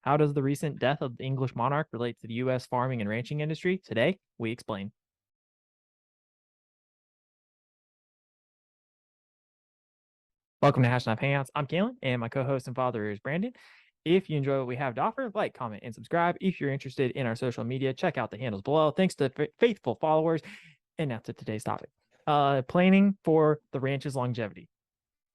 How does the recent death of the English monarch relate to the U.S. farming and ranching industry? Today, we explain. Welcome to Hashknife Hangouts. I'm Calen, and my co-host and father is Brandon. If you enjoy what we have to offer, like, comment, and subscribe. If you're interested in our social media, check out the handles below. Thanks to faithful followers. And now to today's topic. Planning for the ranch's longevity.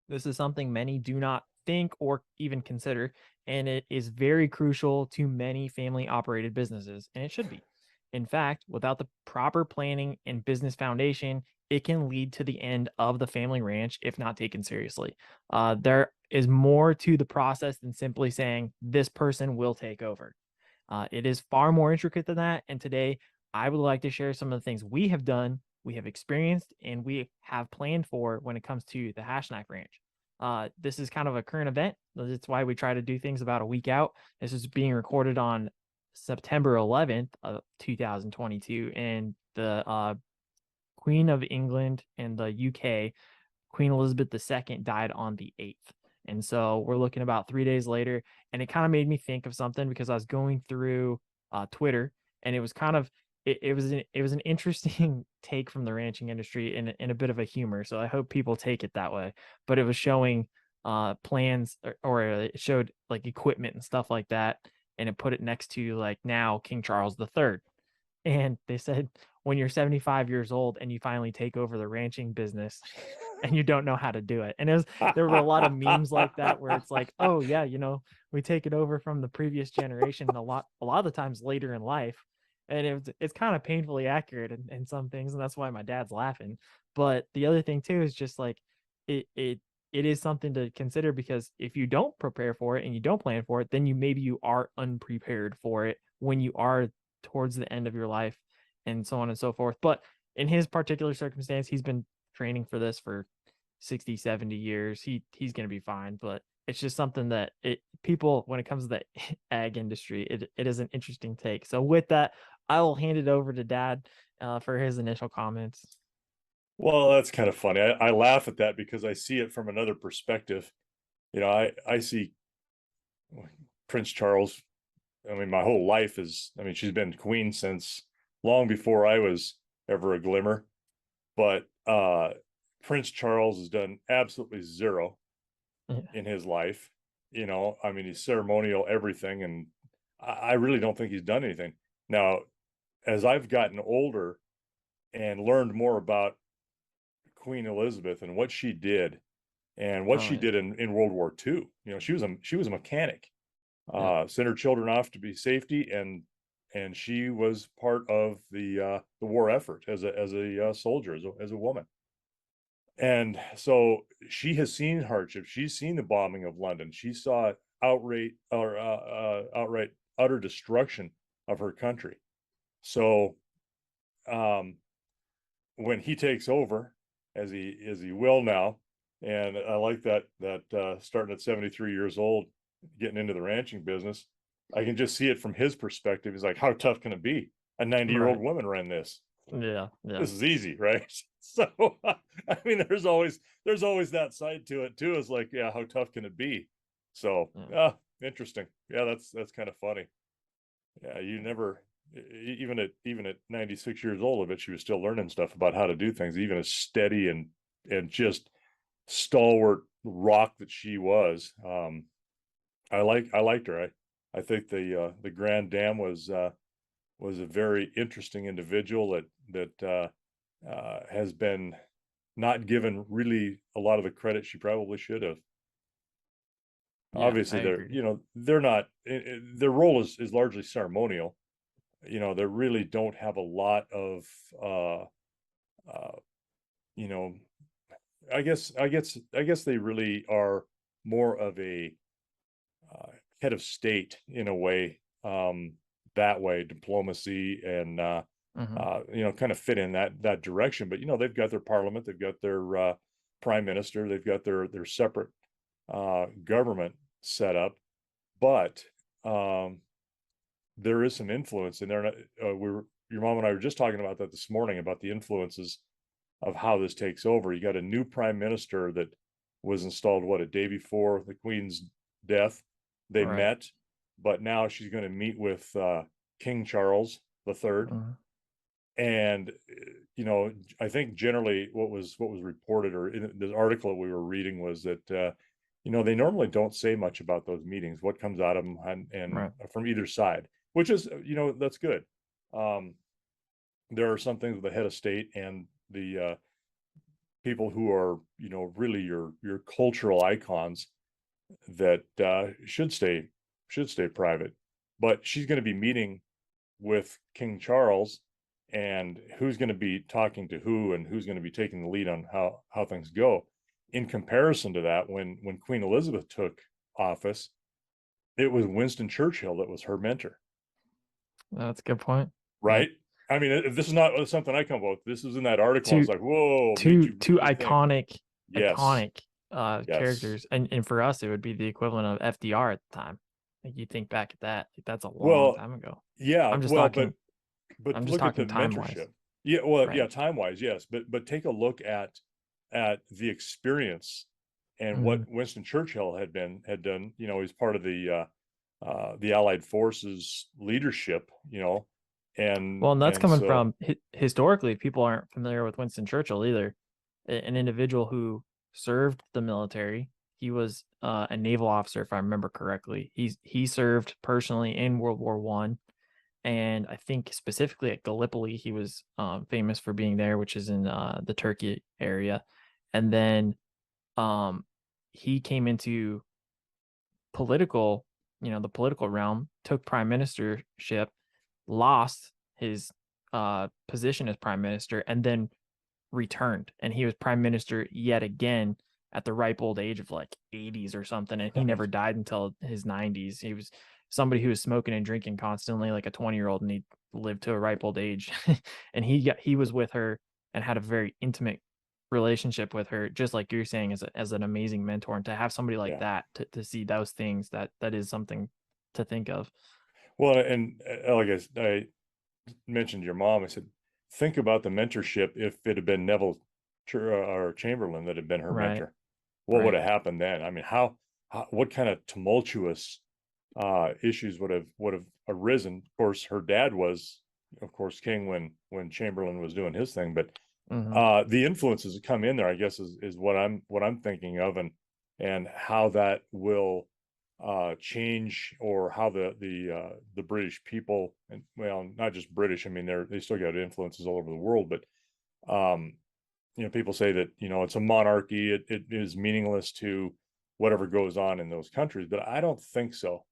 This is something many do not think or even consider, and it is very crucial to many family-operated businesses, and it should be. In fact, without the proper planning and business foundation, it can lead to the end of the family ranch if not taken seriously. There is more to the process than simply saying this person will take over. It is far more intricate than that, and today I would like to share some of the things we have done, we have experienced, and we have planned for when it comes to the Hashknife Ranch. This is kind of a current event. That's why we try to do things about a week out. This is being recorded on September 11th of 2022, and the Queen of England and the UK, Queen Elizabeth II, died on the 8th. And so we're looking about 3 days later, and it kind of made me think of something because I was going through Twitter, and it was kind of it was an interesting take from the ranching industry in a bit of a humor. So I hope people take it that way. But it was showing plans or it showed like equipment and stuff like that, and it put it next to like now King Charles III. And they said when you're 75 years old and you finally take over the ranching business and you don't know how to do it. And there were a lot of memes like that where it's like, oh yeah, we take it over from the previous generation a lot of the times later in life. And it's kind of painfully accurate in some things, and that's why my dad's laughing. But the other thing too is just like it is something to consider, because if you don't prepare for it and you don't plan for it, then maybe you are unprepared for it when you are towards the end of your life, and so on and so forth. But in his particular circumstance, he's been training for this for 60, 70 years. He's going to be fine. But it's just something that people, when it comes to the ag industry, it is an interesting take. So with that, I will hand it over to Dad for his initial comments. Well, that's kind of funny. I laugh at that because I see it from another perspective. I see Prince Charles. I mean, my whole life she's been queen since long before I was ever a glimmer. But Prince Charles has done absolutely zero in his life. He's ceremonial everything, and I really don't think he's done anything. Now, as I've gotten older and learned more about Queen Elizabeth and what she did and what she did in World War II. She was a mechanic. Sent her children off to be safety, and she was part of the war effort as a soldier, as a woman. And so she has seen hardship. She's seen the bombing of London. She saw outright utter destruction of her country. So when he takes over, as he will now, and I like that starting at 73 years old, getting into the ranching business, I can just see it from his perspective. He's like, how tough can it be? A 90-year-old woman ran this. Yeah. This is easy, right? So I mean, there's always that side to it too. It's like, yeah, how tough can it be? So interesting. Yeah, that's kind of funny. Yeah, you never, even at 96 years old, I bet she was still learning stuff about how to do things, even as steady and just stalwart rock that she was. I liked her. I think the Grand Dame was a very interesting individual that has been not given really a lot of the credit she probably should have. Yeah, Obviously, they're not. Their role is largely ceremonial. They really don't have a lot of I guess they really are more of a head of state in a way, that way, diplomacy and kind of fit in that direction. But they've got their parliament, they've got their prime minister, they've got their separate government set up. But there is some influence in there. Your mom and I were just talking about that this morning, about the influences of how this takes over. You got a new prime minister that was installed a day before the Queen's death. They met, but now she's going to meet with King Charles III. Mhm. And I think generally what was reported, or in the article that we were reading, was that they normally don't say much about those meetings, what comes out of them, and Right. from either side, which is that's good. um there are some things with the head of state and the people who are really your cultural icons that should stay private. But she's going to be meeting with King Charles, and who's going to be talking to who, and who's going to be taking the lead on how things go. In comparison to that, when Queen Elizabeth took office, it was Winston Churchill that was her mentor, That's a good point. Yeah. right? I mean, this is not something I come up with. This was in that article. I was Two like, whoa, made two you two really think. iconic Yes, iconic yes. characters, and for us it would be the equivalent of FDR at the time. Like, you think back at that, like, that's a long Well, time ago. yeah, I'm just well, talking but I'm just look at the talking time wise. mentorship. Yeah, well, Right. yeah, time wise, yes, but take a look at the experience and Hmm. what Winston Churchill had done. He's part of the Allied forces leadership. Well, and that's And coming so from historically, people aren't familiar with Winston Churchill either. An individual who served the military. He was a naval officer, if I remember correctly. He served personally in World War I, and I think specifically at Gallipoli, he was famous for being there, which is in the Turkey area. And then um, he came into political, the political realm, took prime ministership, lost his position as prime minister, and then returned. And he was prime minister yet again at the ripe old age of like 80s or something. And he never died until his 90s. He was somebody who was smoking and drinking constantly, like a 20-year-old, and he lived to a ripe old age. And he was with her and had a very intimate relationship with her, just like you're saying, as an amazing mentor. And to have somebody like yeah. that to see those things, that is something to think of. Well, and like I mentioned your mom, I said, think about the mentorship if it had been Neville or Chamberlain that had been her Right. mentor. What would Right. have happened then? I mean, what kind of tumultuous issues would have arisen? Of course, her dad was, of course, king when Chamberlain was doing his thing, but Hmm. the influences that come in there, I guess, is what I'm thinking of, and how that will change, or how the British people, and well, not just British. I mean, they still got influences all over the world, but um, people say that it's a monarchy. It is meaningless to whatever goes on in those countries, but I don't think so,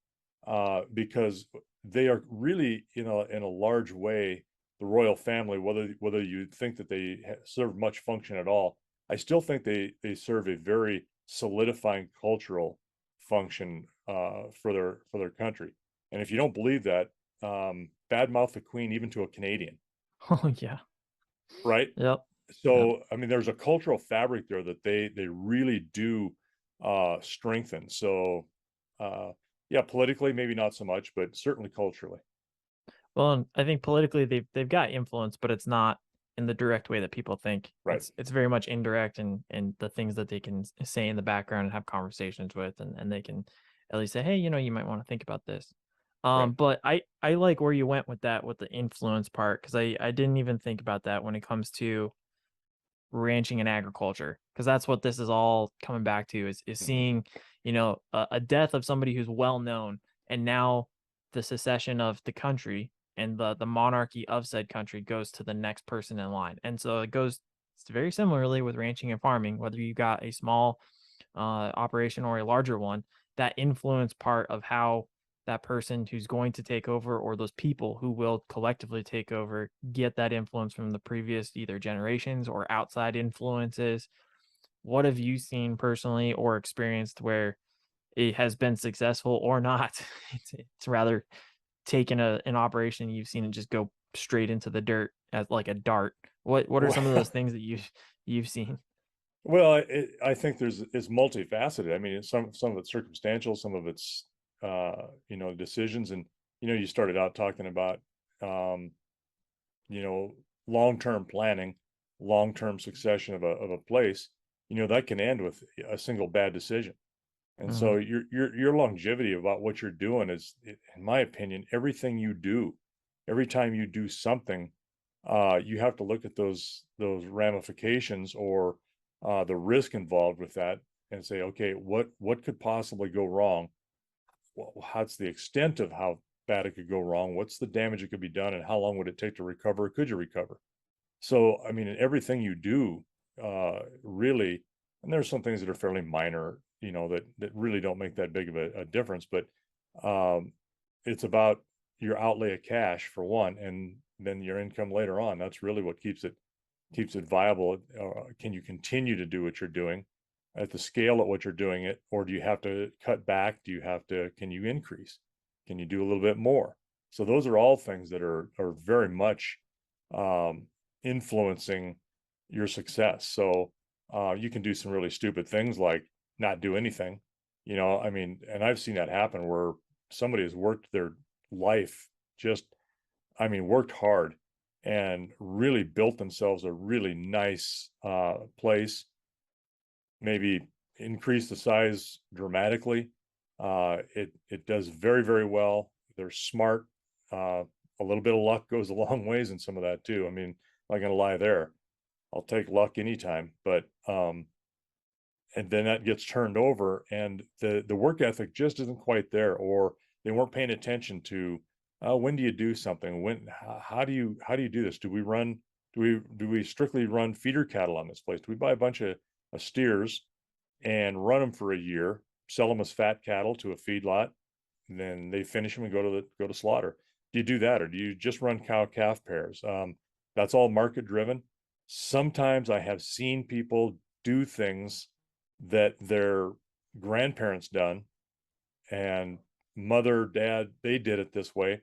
because they are really, in a large way, the royal family. Whether you think that they serve much function at all, I still think they serve a very solidifying cultural function for their country. And if you don't believe that, badmouth the Queen even to a Canadian, Oh yeah. right? Yep. Yep. So I mean, there's a cultural fabric there that they really do strengthen. So uh yeah, politically maybe not so much, but certainly culturally. Well, and I think politically they've got influence, but it's not in the direct way that people think. Right. It's very much indirect, and the things that they can say in the background and have conversations with, and they can at least say, hey, you might want to think about this. Right. But I like where you went with that, with the influence part, because I didn't even think about that when it comes to ranching and agriculture, because that's what this is all coming back to, is Hmm. seeing a death of somebody who's well known, and now the secession of the country and the monarchy of said country goes to the next person in line. And so it goes very similarly with ranching and farming, whether you got a small operation or a larger one. That influence part of how that person who's going to take over, or those people who will collectively take over, get that influence from the previous either generations or outside influences. What have you seen personally or experienced where it has been successful or not? It's rather taken an operation, you've seen it just go straight into the dirt as like a dart. What are some of those Well, things that you've seen? I think it's multifaceted. I mean, some of it's circumstantial, some of it's decisions. And you started out talking about um, you know long-term planning, long-term succession of a place. That can end with a single bad decision. And Mm-hmm. so your longevity about what you're doing is, in my opinion, everything you do, every time you do something, you have to look at those ramifications, or the risk involved with that, and say, okay, what could possibly go wrong? What's the extent of how bad it could go wrong? What's the damage that could be done, and how long would it take to recover? Could you recover? So, I mean, in everything you do, really, and there's some things that are fairly minor, that really don't make that big of a difference, but um, it's about your outlay of cash for one, and then your income later on. That's really what keeps it viable. Can you continue to do what you're doing at the scale at what you're doing it, or do you have to cut back? Can you increase? Can you do a little bit more? So those are all things that are very much um, influencing your success. So you can do some really stupid things like not do anything. I mean, and I've seen that happen where somebody has worked their life, just, I mean, worked hard and really built themselves a really nice place, maybe increase the size dramatically. It does very, very well. They're smart. A little bit of luck goes a long ways in some of that too. I mean, I'm not gonna lie there. I'll take luck anytime, but and then that gets turned over, and the work ethic just isn't quite there, or they weren't paying attention to when do you do something, how do you do this, do we strictly run feeder cattle on this place, do we buy a bunch of steers and run them for a year, sell them as fat cattle to a feedlot, and then they finish them and go to slaughter? Do you do that, or do you just run cow calf pairs? That's all market driven. Sometimes I have seen people do things that their grandparents done, and mother, dad, they did it this way.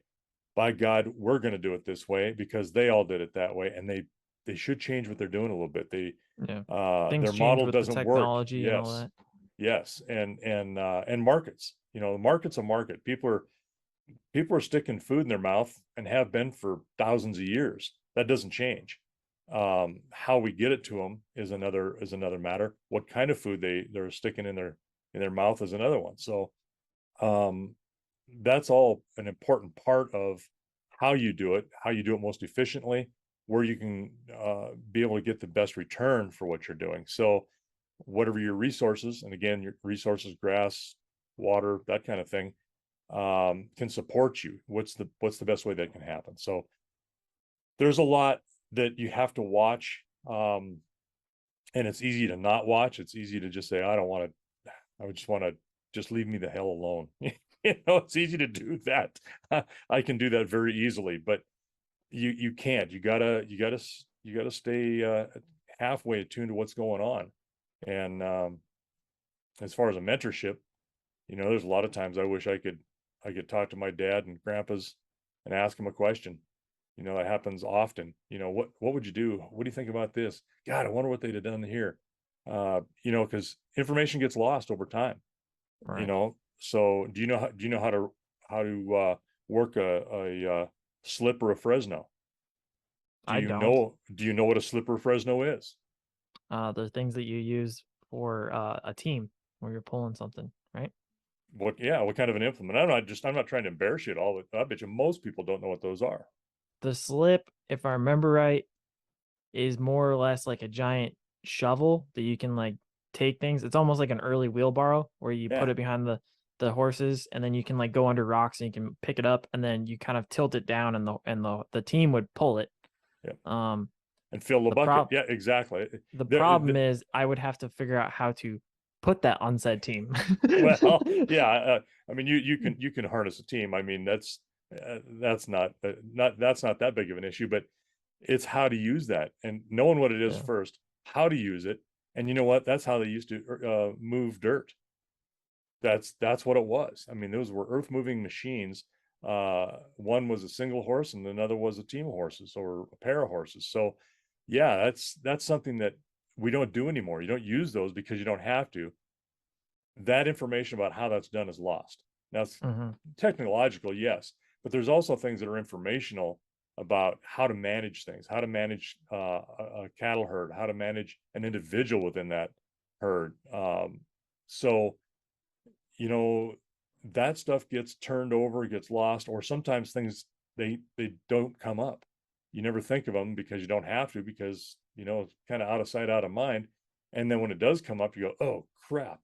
By God, we're going to do it this way because they all did it that way, and they should change what they're doing a little bit. Yeah. Their Things change model with the doesn't work. technology and all Yes, that. yes, and markets. The market's a market. People are sticking food in their mouth and have been for thousands of years. That doesn't change. How we get it to them is another matter. What kind of food they're sticking in their mouth is another one. So um, that's all an important part of how you do it most efficiently, where you can be able to get the best return for what you're doing. So whatever your resources, and again, your resources, grass, water, that kind of thing, can support you. What's the best way that can happen? So there's a lot that you have to watch. And it's easy to not watch. It's easy to just say, I don't want to, I would just want to just leave me the hell alone. It's easy to do that. I can do that very easily, but you can't. You gotta stay halfway attuned to what's going on. And as far as a mentorship, there's a lot of times I wish I could talk to my dad and grandpas and ask them a question. That happens often. What would you do? What do you think about this? God, I wonder what they'd have done here. Because information gets lost over time. Right. So do you know how to work a slip or a Fresno? Do I you don't. know do you know what a slip or a Fresno is? The things that you use for a team where you're pulling something, right? What kind of an implement? I'm not trying to embarrass you at all, but I bet you most people don't know what those are. The slip, if I remember right, is more or less like a giant shovel that you can like take things. It's almost like an early wheelbarrow where you put Yeah. it behind the horses, and then you can like go under rocks and you can pick it up, and then you kind of tilt it down, and the team would pull it. Yeah. Um And fill the the bucket. prop Yeah, exactly. the There, problem is I would have to figure out how to put that on said team. well, yeah. I mean, you can harness a team. I mean, that's not that big of an issue, but it's how to use that and knowing what it is Yeah. first, how to use it. And you know what? That's how they used to move dirt. That's what it was. I mean, those were earth moving machines. One was a single horse and another was a team of horses or a pair of horses. So yeah, that's something that we don't do anymore. You don't use those because you don't have to. That information about how that's done is lost. Now it's Hmm. technological, yes, but there's also things that are informational about how to manage things, how to manage a cattle herd, how to manage an individual within that herd. So you know, that stuff gets turned over, gets lost, or sometimes things they don't come up. You never think of them because you don't have to, because it's kind of out of sight, out of mind. And then when it does come up, you go, oh crap,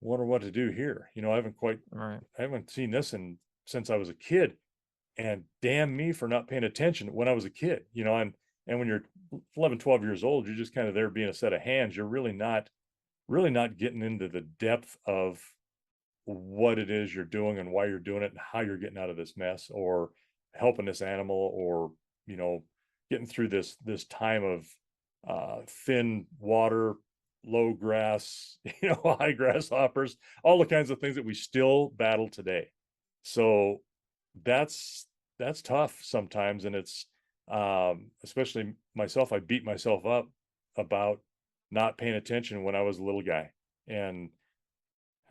wonder what to do here. Right. I haven't seen this since I was a kid. And damn me for not paying attention when I was a kid, and when you're 11, 12 years old, you're just kind of there being a set of hands. You're really not getting into the depth of what it is you're doing and why you're doing it and how you're getting out of this mess, or helping this animal, or you know getting through this time of thin water, low grass, high grasshoppers, all the kinds of things that we still battle today. So that's tough sometimes. And it's especially myself, I beat myself up about not paying attention when I was a little guy. And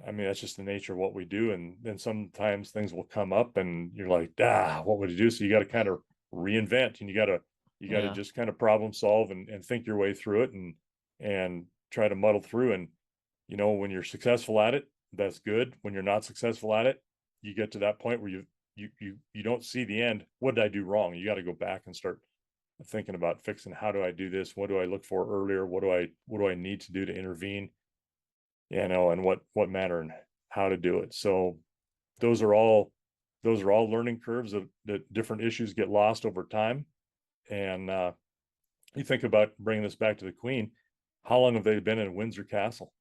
I mean, that's just the nature of what we do. And then sometimes things will come up and you're like, what would you do? So you got to kind of reinvent, and you got to Yeah. just kind of problem solve and think your way through it, and try to muddle through. And, when you're successful at it, that's good. When you're not successful at it, you get to that point where you don't see the end. What did I do wrong? You got to go back and start thinking about fixing. How do I do this? What do I look for earlier? What do I need to do to intervene? And what matter and how to do it. So those are all learning curves that different issues get lost over time. And you think about bringing this back to the Queen. How long have they been in Windsor Castle?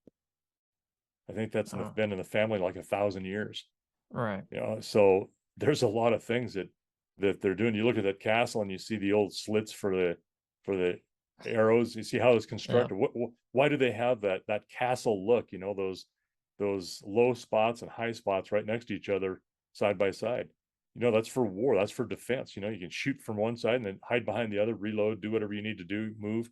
I think that's Oh, been in the family like 1,000 years. right. So there's a lot of things that they're doing. You look at that castle and you see the old slits for the arrows. You see how it's Yeah. constructed. Why do they have that castle look? Those low spots and high spots right next to each other, side by side. That's for war. That's for defense. You can shoot from one side and then hide behind the other, reload, do whatever you need to do, move.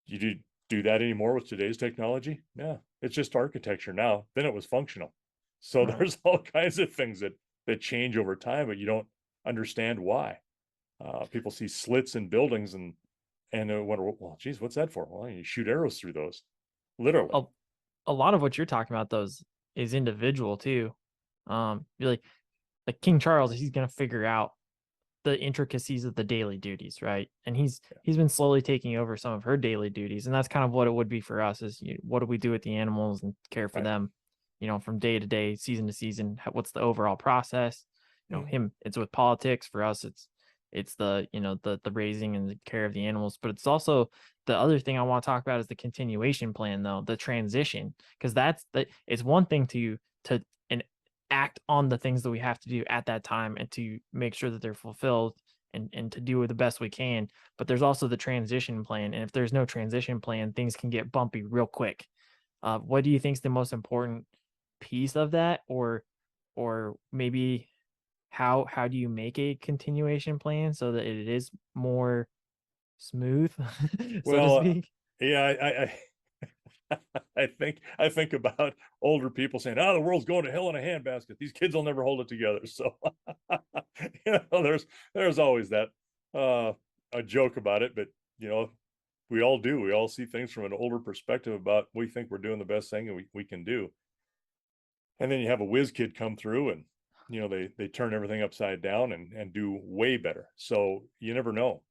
You do that anymore with today's technology? Yeah, it's just architecture now. Then it was functional. So Right. there's all kinds of things that change over time, but you don't understand why. People see slits in buildings and wonder, well, geez, what's that for? Well, you shoot arrows through those, literally. A, a lot of what you're talking about, those, is individual too. You're like King Charles, he's gonna figure out the intricacies of the daily duties, right? And he's been slowly taking over some of her daily duties, and that's kind of what it would be for us. Is what do we do with the animals and care for Right. them, from day to day, season to season? What's the overall process? Mm. Him, it's with politics. For us, it's the the raising and the care of the animals, but it's also the other thing I want to talk about is the continuation plan, though, the transition, because it's one thing to and act on the things that we have to do at that time and to make sure that they're fulfilled, and to do the best we can. But there's also the transition plan. And if there's no transition plan, things can get bumpy real quick. What do you think is the most important piece of that? Or maybe how do you make a continuation plan so that it is more smooth, so to Well, speak? yeah, I think about older people saying, "Oh, the world's going to hell in a handbasket. These kids will never hold it together." So, there's always that a joke about it, but you know, we all do. We all see things from an older perspective about we think we're doing the best thing and we can do. And then you have a whiz kid come through and they turn everything upside down and do way better. So you never know.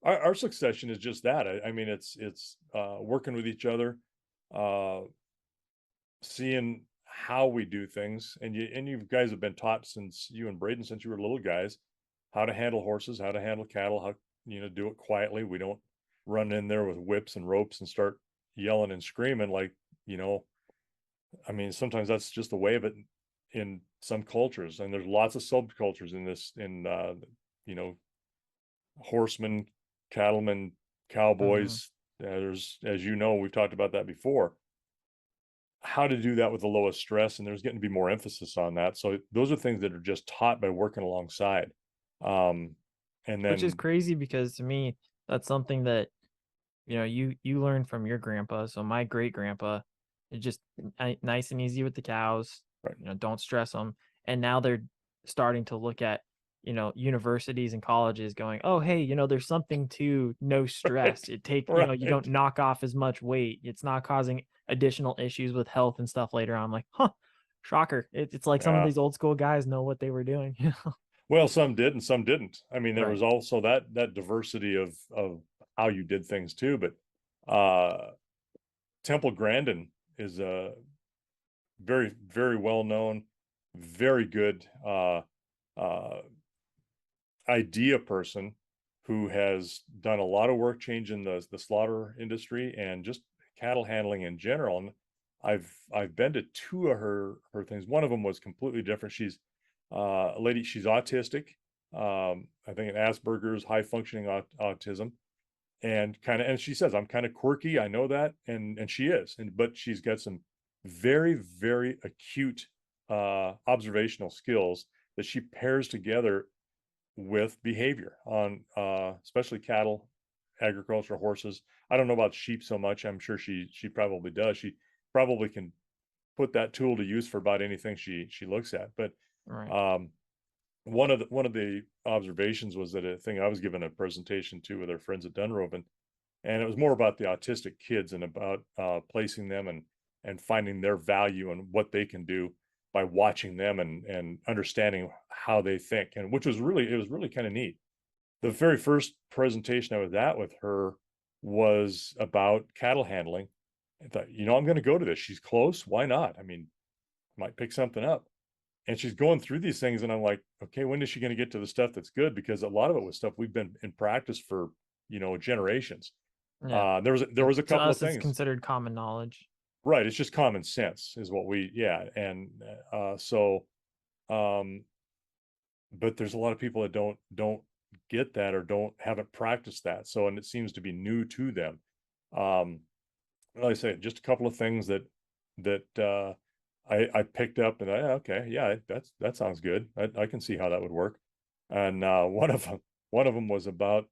Our succession is just that. I mean, it's working with each other, uh, seeing how we do things, and you guys have been taught, since you and Braden, since you were little guys, how to handle horses, how to handle cattle, how do it quietly. We don't run in there with whips and ropes and start yelling and screaming like you know. I mean, sometimes that's just the way of it in some cultures, and there's lots of subcultures in this you know horsemen, cattlemen, Mhm. cowboys. There's, as you know, we've talked about that before, how to do that with the lowest stress. And there's getting to be more emphasis on that. So those are things that are just taught by working alongside. Um, and Which is then, crazy, because to me, that's something that you learn from your grandpa. So my great grandpa, it just nice and easy with the cows. right, Don't stress them. And now they're starting to look at universities and colleges, going, oh hey, there's something to no stress. right, It take you right, don't knock off as much weight. It's not causing additional issues with health and stuff later on. I'm like, huh, shocker. It's like some of Yeah. these old school guys know what they were doing. Well, some did and some didn't. I mean, there Right. was also that diversity of how you did things too. But Temple Grandin is a very, very well known, very good uh, idea person who has done a lot of work changing the slaughter industry and just cattle handling in general. And I've been to two of her things. One of them was completely different. She's a lady. She's autistic. I think an Asperger's, high functioning autism, and she says I'm kind of quirky. I know that, and she is, but she's got some very, very acute observational skills that she pairs together with behavior on especially cattle, agriculture, horses. I don't know about sheep so much. I'm sure she probably does. She probably can put that tool to use for about anything she looks at. But Right. um, one of the observations was that a thing I was given a presentation to with our friends at Dunroven, and it was more about the autistic kids and about placing them and finding their value and what they can do by watching them and understanding how they think, and which was really, it was really kind of neat. The very first presentation I was at with her was about cattle handling. I thought, I'm going to go to this. She's close. Why not? I mean, might pick something up. And she's going through these things, and I'm like, okay, when is she going to get to the stuff that's good? Because a lot of it was stuff we've been in practice for, generations. Yeah. There was a To couple of us, it's things. considered common knowledge. Right. It's just common sense is what yeah. And so, um, but there's a lot of people that don't get that or haven't practiced that. So, and it seems to be new to them. Um, like I say, just a couple of things that I picked up, and okay, yeah, that sounds good. I can see how that would work. And one of them was about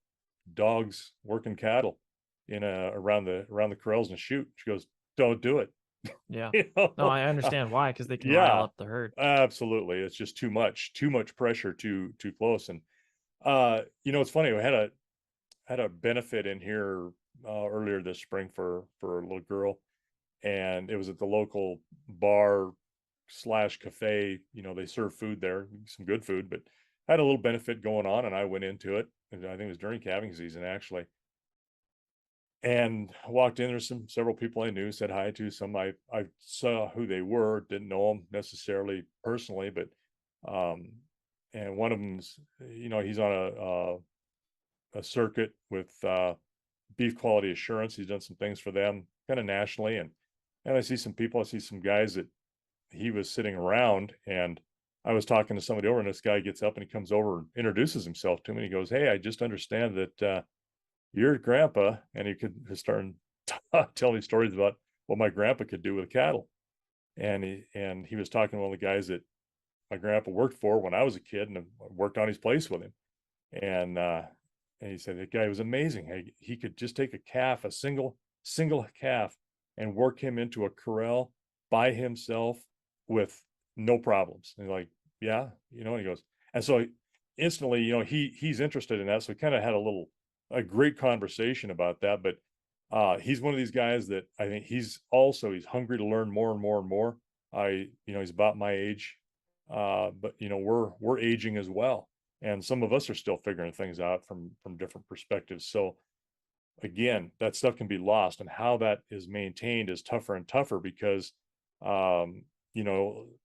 dogs working cattle around the corrals and shoot. She goes, "Don't do it." Yeah. You No, know? I understand why, because they can rile Yeah, up the herd. absolutely. It's just too much pressure, too close. And it's funny. We had a benefit in here earlier this spring for a little girl, and it was at the local bar slash cafe. They serve food there, some good food, but had a little benefit going on, and I went into it. And I think it was during calving season actually, and walked in. There's several people I knew, said hi to. Some I saw who they were, didn't know them necessarily personally, but um, and one of them's, he's on a circuit with beef quality assurance. He's done some things for them kind of nationally, and I see some people. I see some guys that he was sitting around, and I was talking to somebody over, and this guy gets up and he comes over and introduces himself to me. And he goes, "Hey, I just understand that your grandpa," and he could start telling me stories about what my grandpa could do with cattle. And he was talking to one of the guys that my grandpa worked for when I was a kid, and worked on his place with him. And he said that guy was amazing. He could just take a calf, a single calf, and work him into a corral by himself with no problems. And like, yeah, and he goes, and so instantly, he's interested in that. So we kind of had a great conversation about that. But he's one of these guys that I think he's hungry to learn more and more and more. He's about my age, but we're aging as well, and some of us are still figuring things out from different perspectives. So again, that stuff can be lost, and how that is maintained is tougher and tougher because, um,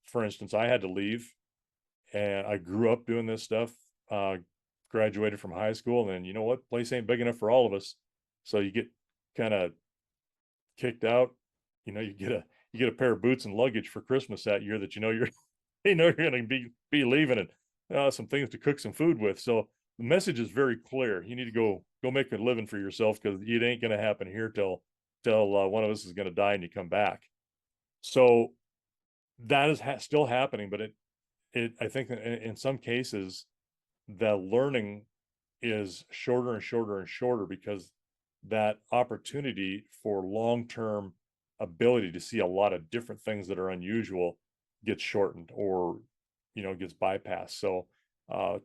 for instance, I had to leave, and I grew up doing this stuff. Uh, Graduated from high school, and then place ain't big enough for all of us, so you get kind of kicked out. You get a pair of boots and luggage for Christmas that year that you're you're going to be leaving, and some things to cook some food with. So the message is very clear. You need to go make a living for yourself, because it ain't going to happen here till one of us is going to die and you come back. So that is still happening, but it I think in some cases the learning is shorter and shorter and shorter, because that opportunity for long-term ability to see a lot of different things that are unusual gets shortened, or gets bypassed. So uh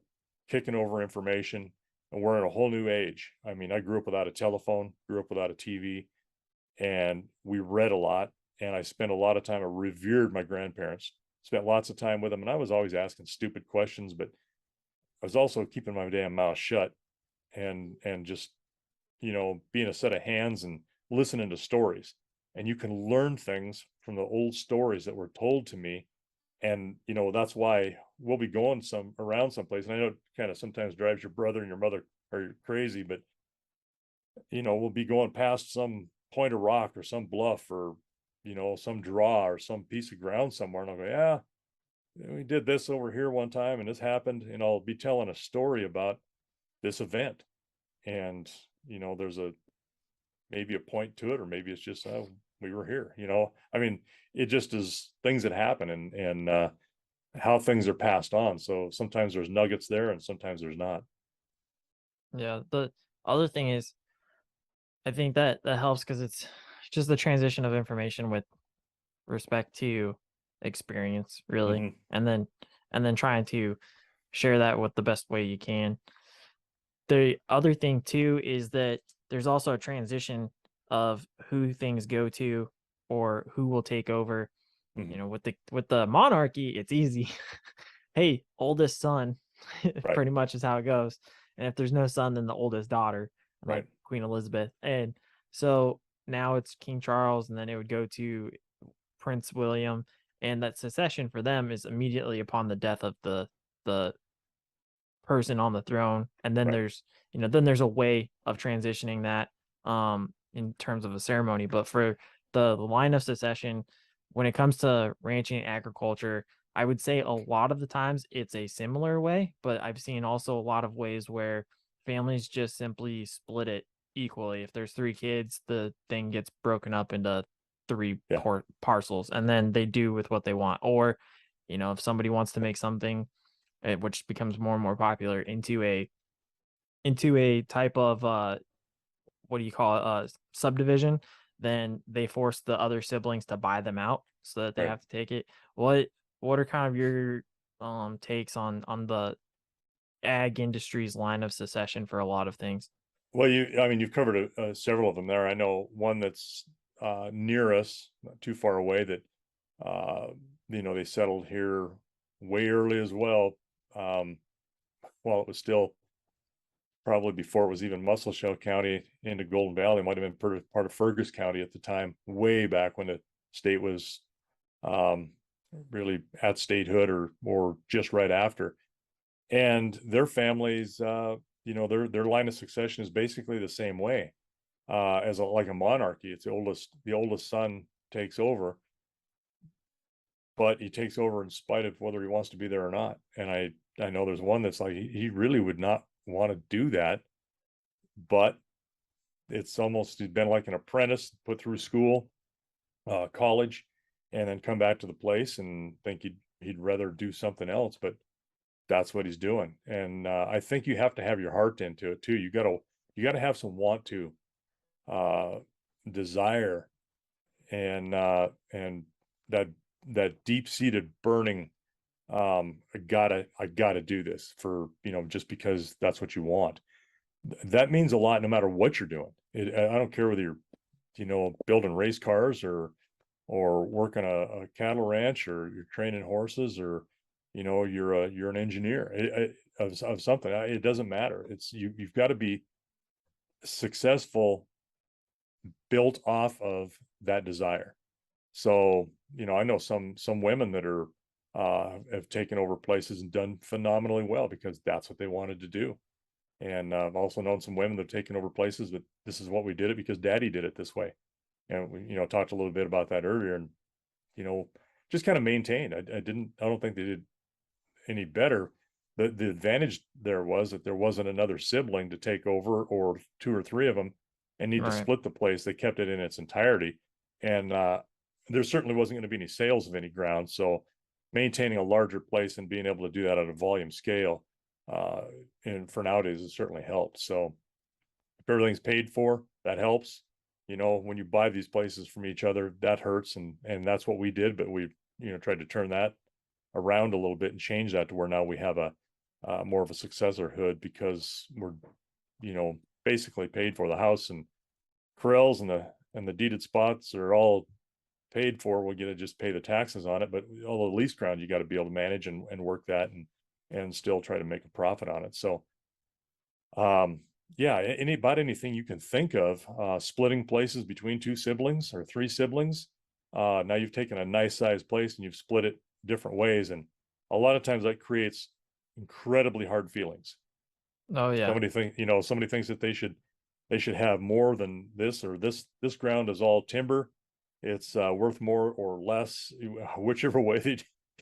kicking over information, and we're in a whole new age. I mean, I grew up without a telephone, grew up without a TV, and we read a lot. And I spent a lot of time. I revered my grandparents, spent lots of time with them, and I was always asking stupid questions, but I was also keeping my damn mouth shut and just, being a set of hands and listening to stories. And you can learn things from the old stories that were told to me. And that's why we'll be going around someplace. And I know it kind of sometimes drives your brother and your mother are crazy, but we'll be going past some point of rock or some bluff or some draw or some piece of ground somewhere, and I'll go, yeah, we did this over here one time and this happened, and I'll be telling a story about this event. And there's maybe a point to it, or maybe it's just we were here. I mean, it just is things that happen, and how things are passed on. So sometimes there's nuggets there and sometimes there's not. Yeah. The other thing is, I think that helps because it's just the transition of information with respect to experience, really, Mm-hmm. and then trying to share that with the best way you can. The other thing too is that there's also a transition of who things go to or who will take over. Mm-hmm. With the monarchy, it's easy. Hey, oldest son, Right. pretty much is how it goes. And if there's no son, then the oldest daughter, like Right. Queen Elizabeth. And so now it's King Charles, and then it would go to Prince William, and that succession for them is immediately upon the death of the person on the throne. And then Right. there's a way of transitioning that in terms of a ceremony. But for the line of succession, when it comes to ranching and agriculture, I would say a lot of the times it's a similar way, but I've seen also a lot of ways where families just simply split it equally. If there's three kids, the thing gets broken up into three Yeah. parcels, and then they do with what they want. Or, if somebody wants to make something, which becomes more and more popular, into a type of what do you call it, subdivision, then they force the other siblings to buy them out so that they Right. have to take it. What are kind of your takes on the ag industry's line of secession for a lot of things? Well, I mean, you've covered several of them there. I know one that's near us, not too far away, that uh, they settled here way early as well. Um, well, it was still probably before it was even Muscle County into Golden Valley. It might have been part of Fergus County at the time, way back when the state was um, really at statehood or just right after. And their families, their line of succession is basically the same way as like a monarchy. It's the oldest son takes over, but he takes over in spite of whether he wants to be there or not. And I know there's one that's like he really would not want to do that, but it's almost he's been like an apprentice, put through school, college, and then come back to the place and think he'd rather do something else, but that's what he's doing. And I think you have to have your heart into it too. You gotta have some want to, uh, desire, and that deep seated burning. I gotta do this for just because that's what you want. That means a lot no matter what you're doing. I don't care whether you're building race cars or working a cattle ranch, or you're training horses, or you're an engineer of something. It doesn't matter. You've got to be successful built off of that desire. So I know some women that are have taken over places and done phenomenally well because that's what they wanted to do. And I've also known some women that have taken over places, but this is what we did it because daddy did it this way. And we talked a little bit about that earlier, and you know just kind of maintained. I don't think they did any better. The advantage there was that there wasn't another sibling to take over, or two or three of them, and need to Right. split the place. They kept it in its entirety. And there certainly wasn't going to be any sales of any ground, so maintaining a larger place and being able to do that at a volume scale, uh and for nowadays, it certainly helped. So if everything's paid for, that helps. When you buy these places from each other, that hurts, and that's what we did. But we tried to turn that around a little bit and change that to where now we have a more of a successorhood, because we're basically paid for the house and corrals and the deeded spots are all paid for, we're going to just pay the taxes on it. But all the lease ground, you got to be able to manage and work that and still try to make a profit on it. So, yeah, about anything you can think of, splitting places between two siblings or three siblings. Now you've taken a nice sized place and you've split it different ways. And a lot of times that creates incredibly hard feelings. Oh yeah. Somebody thinks that they should have more than this, or this ground is all timber. It's worth more or less, whichever way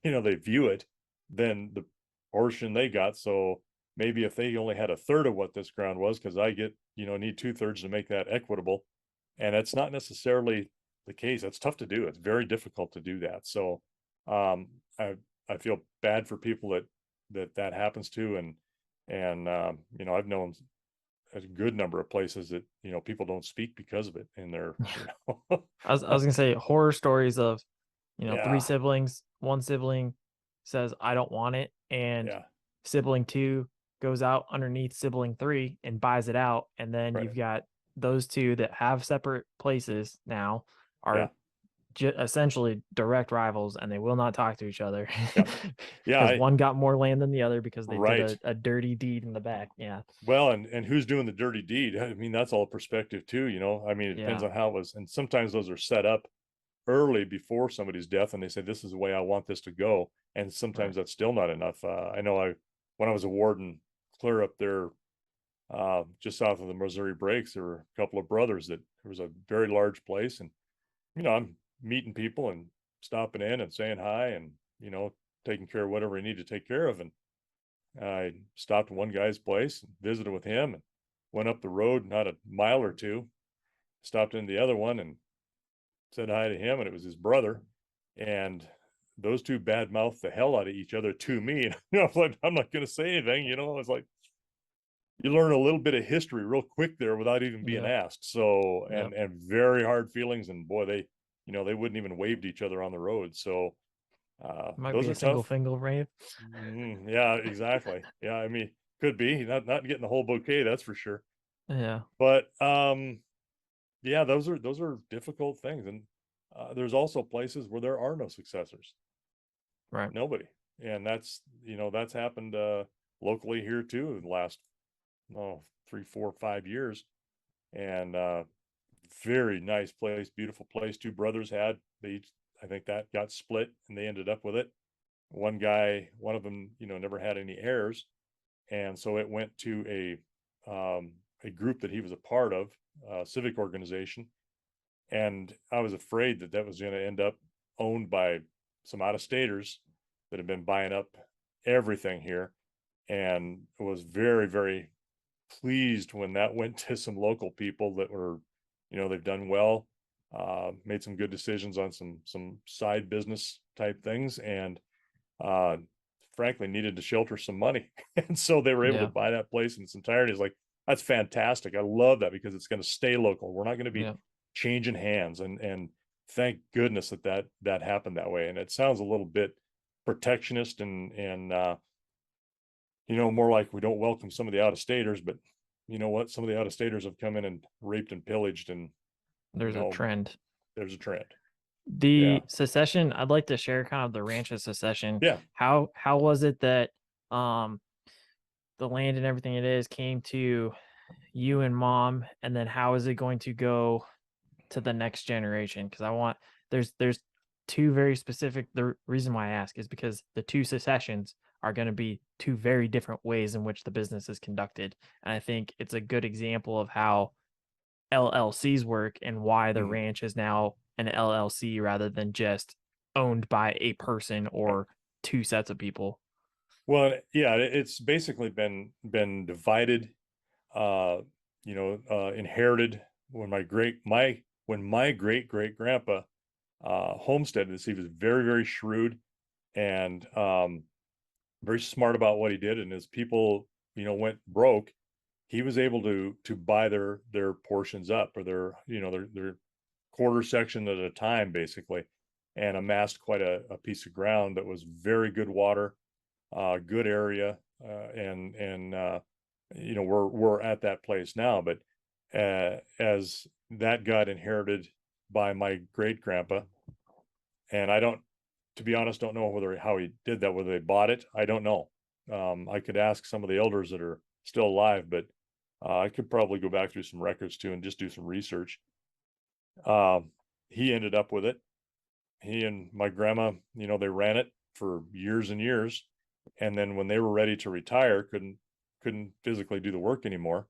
they view it, than the portion they got. So maybe if they only had a third of what this ground was, because I need 2/3 to make that equitable. And it's not necessarily the case. That's tough to do. It's very difficult to do that. So um, I feel bad for people that happens to, and I've known a good number of places that people don't speak because of it, and they're I was gonna say horror stories of, three yeah, siblings. One sibling says, I don't want it. And yeah, sibling two goes out underneath sibling three and buys it out. And then right, you've got those two that have separate places now yeah, are essentially direct rivals, and they will not talk to each other yeah, yeah, because one got more land than the other because they did right. a dirty deed in the back. Yeah. Well, and who's doing the dirty deed? I mean, that's all perspective too. I mean, it depends Yeah. on how it was, and sometimes those are set up early before somebody's death, and they say this is the way I want this to go, and Right. sometimes that's still not enough. I know when I was a warden clear up there, just south of the Missouri Breaks, there were a couple of brothers that there was a very large place, and I'm meeting people and stopping in and saying hi, and taking care of whatever I need to take care of. And I stopped at one guy's place and visited with him, and went up the road not a mile or two, stopped in the other one and said hi to him, and it was his brother. And those two badmouthed the hell out of each other to me. And I was like, I'm not going to say anything. It's like you learn a little bit of history real quick there without even being Yep. asked. So, Yep. and very hard feelings. And boy, they wouldn't even wave to each other on the road. So, Might be those a are single tough. finger rave. Yeah, exactly. Yeah, I mean, could be not getting the whole bouquet, that's for sure. Yeah. But yeah, those are difficult things, and there's also places where there are no successors, Right. nobody, and that's happened locally here too in the last 3, 4, 5 years, and very nice place, beautiful place. Two brothers had they each, I think that got split, and they ended up with it. One of them, never had any heirs, and so it went to a group that he was a part of, a civic organization, and I was afraid that that was going to end up owned by some out-of-staters that have been buying up everything here, and was very, very pleased when that went to some local people that were, they've done well, made some good decisions on some side business type things, and uh, frankly needed to shelter some money. And so they were able to Yeah. buy that place in its entirety. It's like, that's fantastic. I love that because it's going to stay local. We're not going to be Yeah. changing hands. And thank goodness that happened that way. And it sounds a little bit protectionist and more like we don't welcome some of the out-of-staters, but you know what? Some of the out-of-staters have come in and raped and pillaged, and you There's a know, trend. there's a trend. Yeah. The secession, I'd like to share kind of the ranch's secession. Yeah. How was it that um the land and everything it is came to you and mom, and then how is it going to go to the next generation? Because there's two very specific. The reason why I ask is because the two secessions are going to be two very different ways in which the business is conducted, and I think it's a good example of how LLCs work and why the Mhm. ranch is now an LLC rather than just owned by a person Yeah. or two sets of people. Well, yeah, it's basically been divided, inherited when my great great grandpa homesteaded this. He was very, very shrewd and very smart about what he did. And as people, went broke, he was able to buy their portions up, or their quarter section at a time, basically, and amassed quite a piece of ground that was very good water, good area, and we're at that place now. But as that got inherited by my great grandpa. And I don't, to be honest, don't know how he did that, whether they bought it. I don't know. I could ask some of the elders that are still alive, but I could probably go back through some records too and just do some research. He ended up with it. He and my grandma, they ran it for years and years. And then when they were ready to retire, couldn't physically do the work anymore,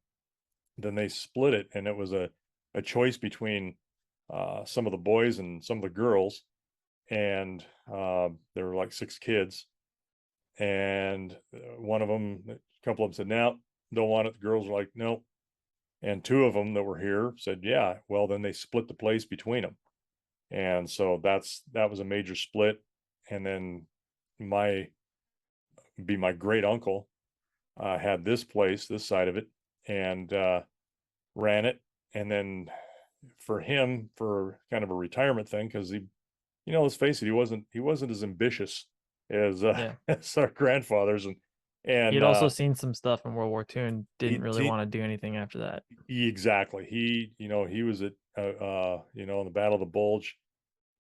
then they split it. And it was a choice between some of the boys and some of the girls. And there were like 6 kids. And one of them, a couple of them said, no, don't want it. The girls were like, no. And 2 of them that were here said, yeah. Well, then they split the place between them. And so that was a major split. And then my great uncle had this place, this side of it, and ran it. And then for him, for kind of a retirement thing, because he, let's face it, he wasn't as ambitious as Yeah. as our grandfathers, He and had also seen some stuff in World War II and didn't really he want to do anything after that. exactly, he was at in the Battle of the Bulge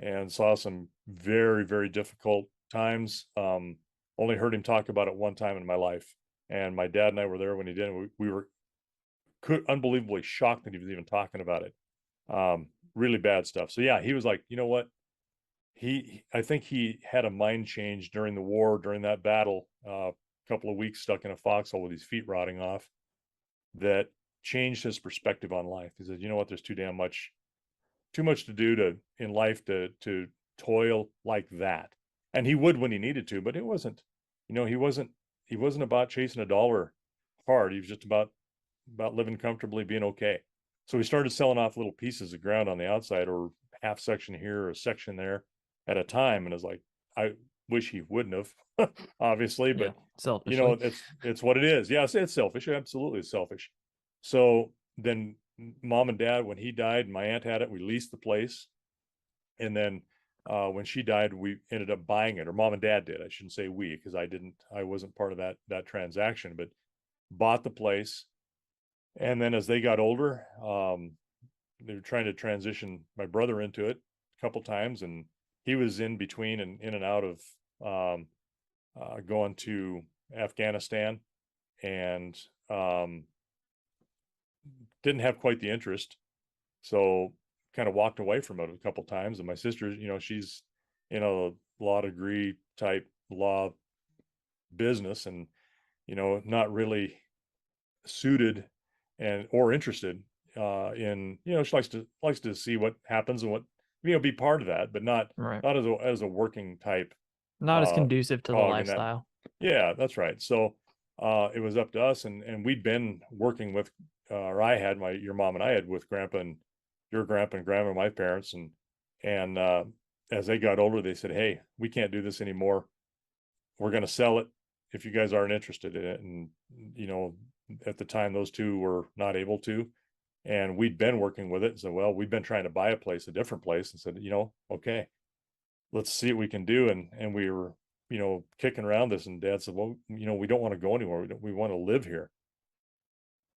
and saw some very, very difficult times. Only heard him talk about it one time in my life, and my dad and I were there when he did. We were unbelievably shocked that he was even talking about it. Really bad stuff. So yeah, he was like, you know what? I think he had a mind change during the war, during that battle, a couple of weeks stuck in a foxhole with his feet rotting off, that changed his perspective on life. He said, you know what? There's too much to do in life to toil like that. And he would when he needed to, but it wasn't, he wasn't about chasing a dollar hard. He was just about living comfortably, being okay. So we started selling off little pieces of ground on the outside, or half section here or a section there at a time. And it's like, I wish he wouldn't have, obviously, Yeah, but selfishly. it's what it is. Yeah, it's selfish. Absolutely selfish. So then mom and dad, when he died, my aunt had it, we leased the place. And then when she died, we ended up buying it, or mom and dad did. I shouldn't say we, because I wasn't part of that transaction, but bought the place. And then as they got older, they were trying to transition my brother into it a couple times, and he was in between and in and out of going to Afghanistan, and didn't have quite the interest, so kind of walked away from it a couple times. And my sister, she's in a law degree type law business, and not really suited and or interested in, she likes to see what happens and what, be part of that, but not Right. as a working type Not as conducive to the cog in that. lifestyle. Yeah, that's right. So it was up to us, and we'd been working with or I had your mom and I had with grandpa and your grandpa and grandma, my parents, and as they got older, they said, hey, we can't do this anymore. We're going to sell it if you guys aren't interested in it. And at the time, those two were not able to, and we'd been working with it. And so, well, we've been trying to buy a different place, and said, okay, let's see what we can do. And we were, kicking around this, and dad said, well, we don't want to go anywhere. We want to live here.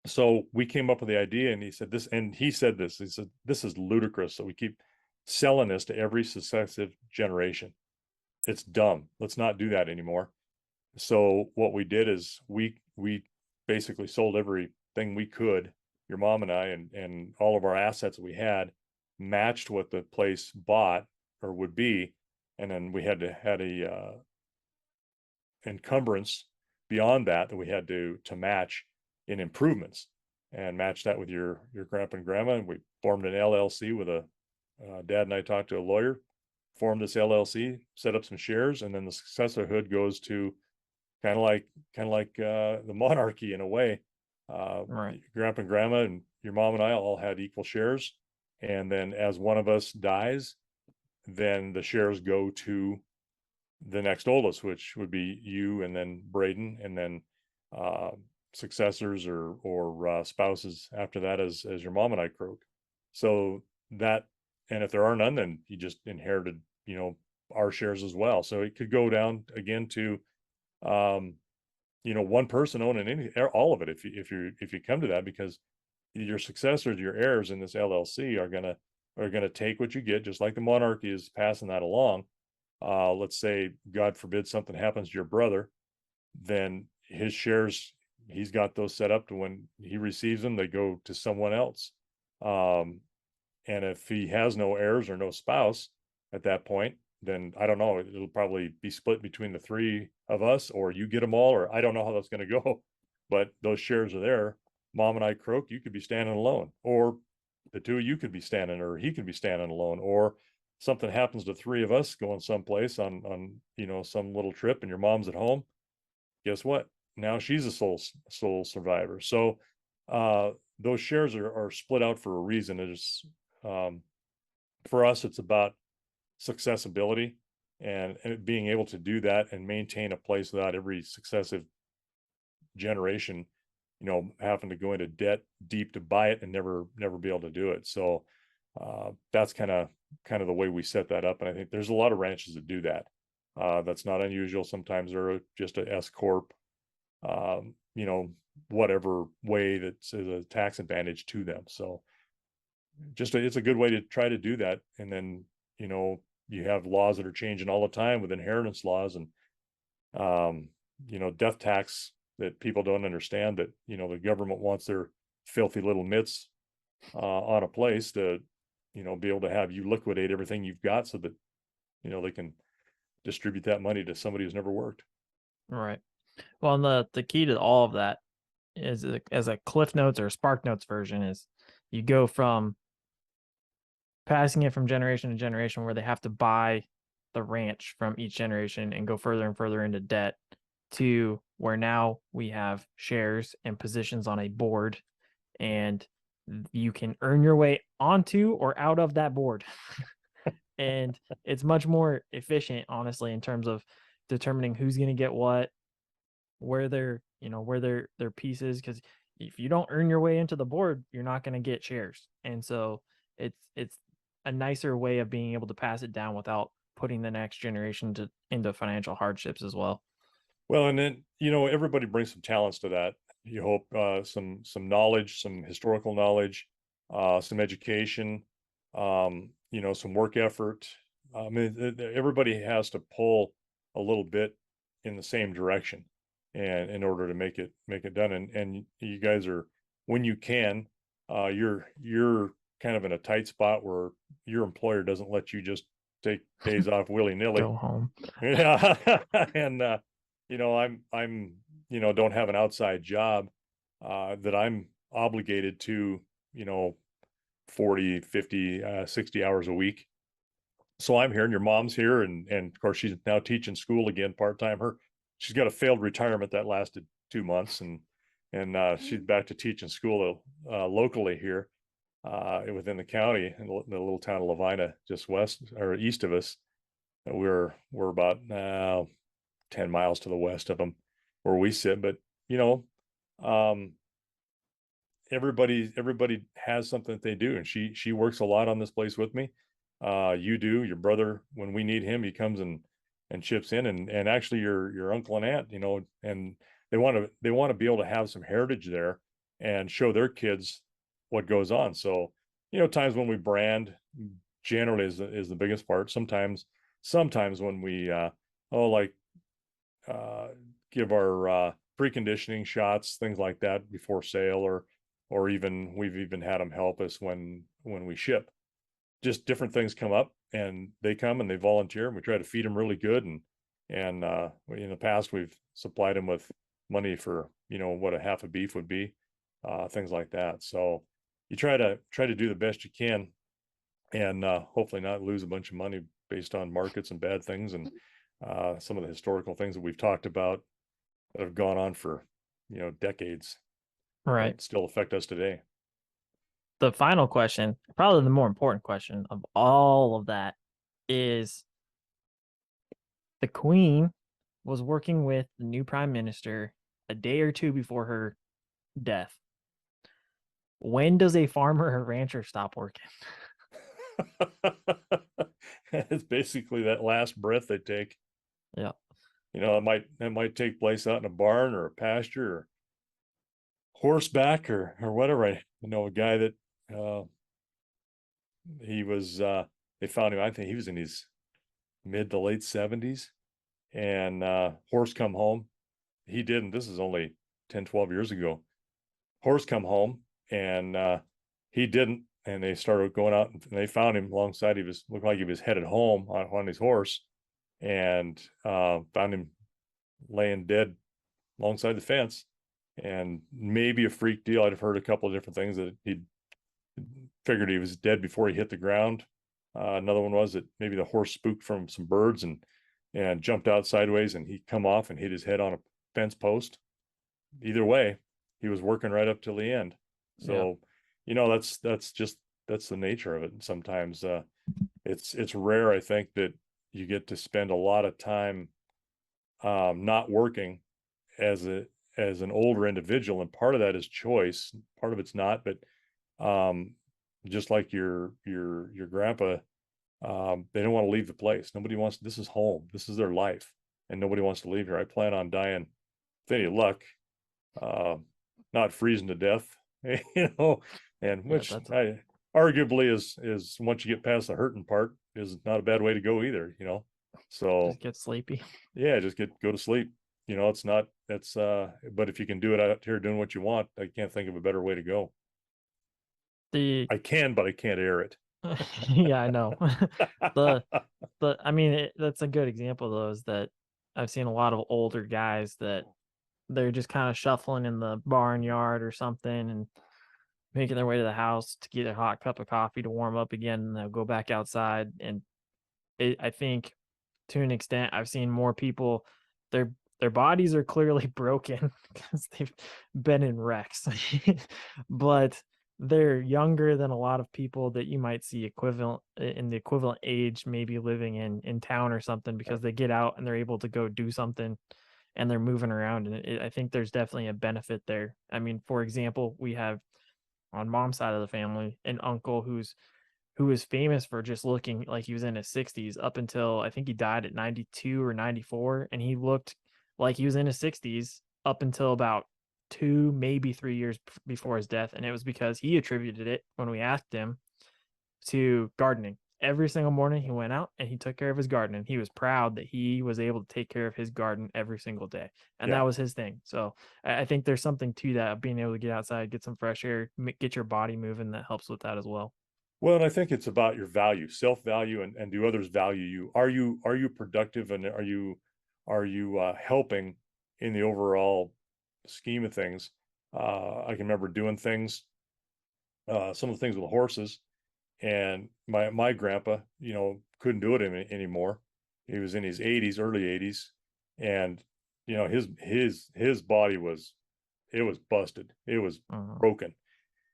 So we came up with the idea, and he said this, he said, this is ludicrous. So we keep selling this to every successive generation. It's dumb. Let's not do that anymore. So what we did is we basically sold everything we could, your mom and I, and all of our assets that we had matched what the place bought or would be. And then we had a encumbrance beyond that we had to match in improvements, and match that with your grandpa and grandma. And we formed an LLC with dad and I talked to a lawyer, formed this LLC, set up some shares, and then the successorhood goes to kind of like the monarchy in a way. Right. Grandpa and grandma and your mom and I all had equal shares. And then as one of us dies, then the shares go to the next oldest, which would be you, and then Braden, and then successors or spouses after that, as your mom and I croak. So that, and if there are none, then you just inherited, our shares as well. So it could go down again to one person owning all of it, if you come to that, because your successors, your heirs in this LLC are gonna take what you get, just like the monarchy is passing that along. Let's say, God forbid, something happens to your brother, then his shares, he's got those set up to when he receives them, they go to someone else. Um, and if he has no heirs or no spouse at that point, then I don't know, it'll probably be split between the three of us, or you get them all, or I don't know how that's going to go. But those shares are there. Mom and I croak, you could be standing alone, or the two of you could be standing, or he could be standing alone, or something happens to three of us going someplace on some little trip, and your mom's at home. Guess what? Now she's a sole survivor. So those shares are split out for a reason. It is for us, it's about successibility and being able to do that and maintain a place without every successive generation, having to go into debt deep to buy it and never be able to do it. So that's kind of the way we set that up. And I think there's a lot of ranches that do that. That's not unusual. Sometimes they're just a S corp, whatever way that's a tax advantage to them. So it's a good way to try to do that. And then, you have laws that are changing all the time with inheritance laws and, death tax that people don't understand, that, the government wants their filthy little mitts on a place to, be able to have you liquidate everything you've got so that, they can distribute that money to somebody who's never worked. Right. Well, and the key to all of that is as a Cliff Notes or Spark Notes version is you go from passing it from generation to generation where they have to buy the ranch from each generation and go further and further into debt to where now we have shares and positions on a board, and you can earn your way onto or out of that board. And it's much more efficient, honestly, in terms of determining who's going to get what, where their pieces, because if you don't earn your way into the board, you're not going to get shares. And so it's a nicer way of being able to pass it down without putting the next generation into financial hardships as well. Well, and then, everybody brings some talents to that. You hope some knowledge, some historical knowledge, some education, some work effort. I mean, everybody has to pull a little bit in the same direction, and in order to make it done. And you guys are, when you can, you're kind of in a tight spot where your employer doesn't let you just take days off willy-nilly. Go home. Yeah. And I'm don't have an outside job that I'm obligated to, 40, 50, 60 hours a week. So I'm here, and your mom's here, and of course she's now teaching school again part-time. She's got a failed retirement that lasted 2 months, and she's back to teaching school locally here within the county in the little town of Lavina, just west or east of us. We're about 10 miles to the west of them where we sit. But um, everybody has something that they do, and she works a lot on this place with me. You do, your brother, when we need him, he comes and chips in, and actually your uncle and aunt, and they want to be able to have some heritage there and show their kids what goes on. So times when we brand generally is the biggest part. Sometimes when we give our preconditioning shots, things like that before sale, or even we've even had them help us when we ship. Just different things come up, and they come and they volunteer, and we try to feed them really good. And in the past, we've supplied them with money for what a half a beef would be, things like that. So you try to do the best you can, and hopefully not lose a bunch of money based on markets and bad things, and some of the historical things that we've talked about that have gone on for decades Right. that still affect us today. The final question, probably the more important question of all of that, is the Queen was working with the new prime minister a day or two before her death. When does a farmer or rancher stop working? It's basically that last breath they take. Yeah. It might take place out in a barn or a pasture, or horseback or whatever. I know a guy that he was they found him, I think he was in his mid to late 70s, and horse come home. He didn't. This is only 10, 12 years ago. Horse come home, and he didn't. And they started going out, and they found him alongside. He was looked like he was headed home on his horse, and found him laying dead alongside the fence. And maybe a freak deal. I'd have heard a couple of different things that he figured he was dead before he hit the ground. Another one was that maybe the horse spooked from some birds and jumped out sideways, and he come off and hit his head on a fence post. Either way, he was working right up till the end. So, that's the nature of it. And sometimes it's rare, I think, that you get to spend a lot of time not working as an older individual, and part of that is choice, part of it's not. But just like your grandpa, they don't want to leave the place. Nobody wants. This is home. This is their life, and nobody wants to leave here. I plan on dying, with any luck, not freezing to death, and which I arguably is once you get past the hurting part, is not a bad way to go either. So just get sleepy. Yeah, just go to sleep. It's not. But if you can do it out here doing what you want, I can't think of a better way to go. I can, but I can't air it. Yeah, I know. I mean, that's a good example though, is that I've seen a lot of older guys that they're just kind of shuffling in the barnyard or something and making their way to the house to get a hot cup of coffee to warm up again, and they'll go back outside. And I think to an extent, I've seen more people, their bodies are clearly broken because they've been in wrecks, but they're younger than a lot of people that you might see equivalent in the equivalent age, maybe living in town or something, because they get out and they're able to go do something and they're moving around. And I think there's definitely a benefit there. I mean, for example, we have on mom's side of the family an uncle who is famous for just looking like he was in his 60s up until I think he died at 92 or 94, and he looked like he was in his 60s up until about 2, maybe 3 years before his death. And it was because he attributed it, when we asked him, to gardening. Every single morning he went out and he took care of his garden, and he was proud that he was able to take care of his garden every single day, and that was his thing. So I think there's something to that, of being able to get outside, get some fresh air, get your body moving. That helps with that as well. Well, and I think it's about your value, self-value, and do others value you? Are you productive, and are you helping in the overall scheme of things? I can remember doing things, some of the things with the horses, and my grandpa, couldn't do it anymore. He was in his 80s, early 80s, and his body was, it was busted, it was broken,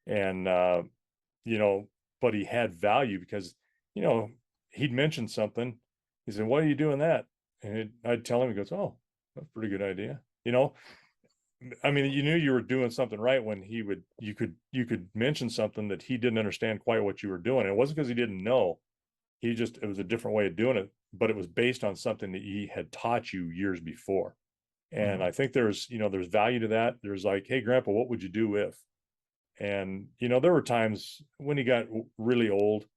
and you know, but he had value because, he'd mentioned something. He said, "Why are you doing that?" And I'd tell him, he goes, "Oh, that's a pretty good idea." I mean, you knew you were doing something right when you could mention something that he didn't understand quite what you were doing. It wasn't because he didn't know. It was a different way of doing it, but it was based on something that he had taught you years before. And I think there's value to that. There's like, "Hey, Grandpa, what would you do if?" And, there were times when he got really old,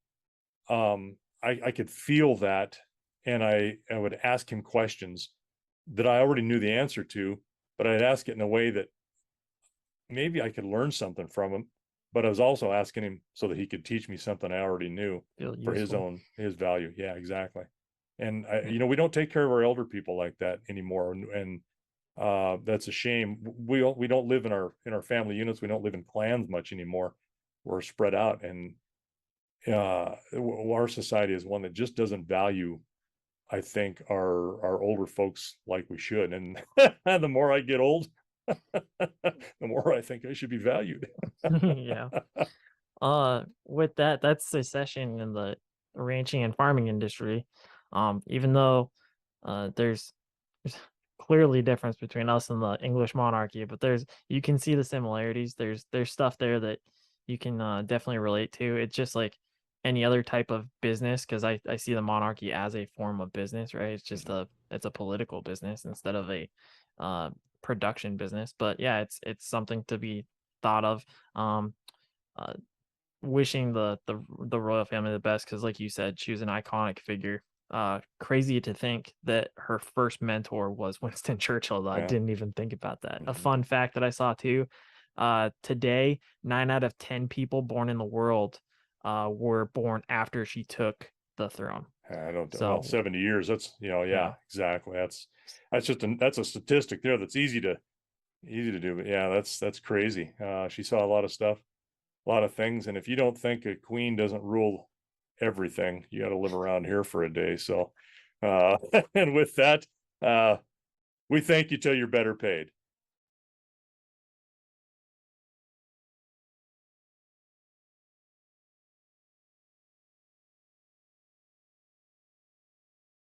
I could feel that. And I would ask him questions that I already knew the answer to, but I'd ask it in a way that maybe I could learn something from him. But I was also asking him so that he could teach me something I already knew for his value. Yeah, exactly. And we don't take care of our elder people like that anymore. And that's a shame. We don't live in our family units. We don't live in clans much anymore. We're spread out, and our society is one that just doesn't value, I think, our older folks like we should. And the more I get old, the more I think I should be valued. Yeah. With that's secession in the ranching and farming industry. Even though there's clearly a difference between us and the English monarchy, but you can see the similarities. There's stuff there that you can definitely relate to. It's just like any other type of business, because I see the monarchy as a form of business, right? It's just it's a political business instead of a production business. But yeah, it's something to be thought of. Um, uh, Wishing the royal family the best because, like you said, she was an iconic figure. Crazy to think that her first mentor was Winston Churchill, though. I Yeah. didn't even think about that. A Mhm. fun fact that I saw too, today, 9 out of 10 people born in the world, were born after she took the throne. I don't well, So, 70 years. That's, yeah, yeah. exactly. That's just that's a statistic there that's easy to do. But yeah, that's crazy. She saw a lot of stuff, a lot of things. And if you don't think a queen doesn't rule everything, you got to live around here for a day. So, and with that, we thank you till you're better paid.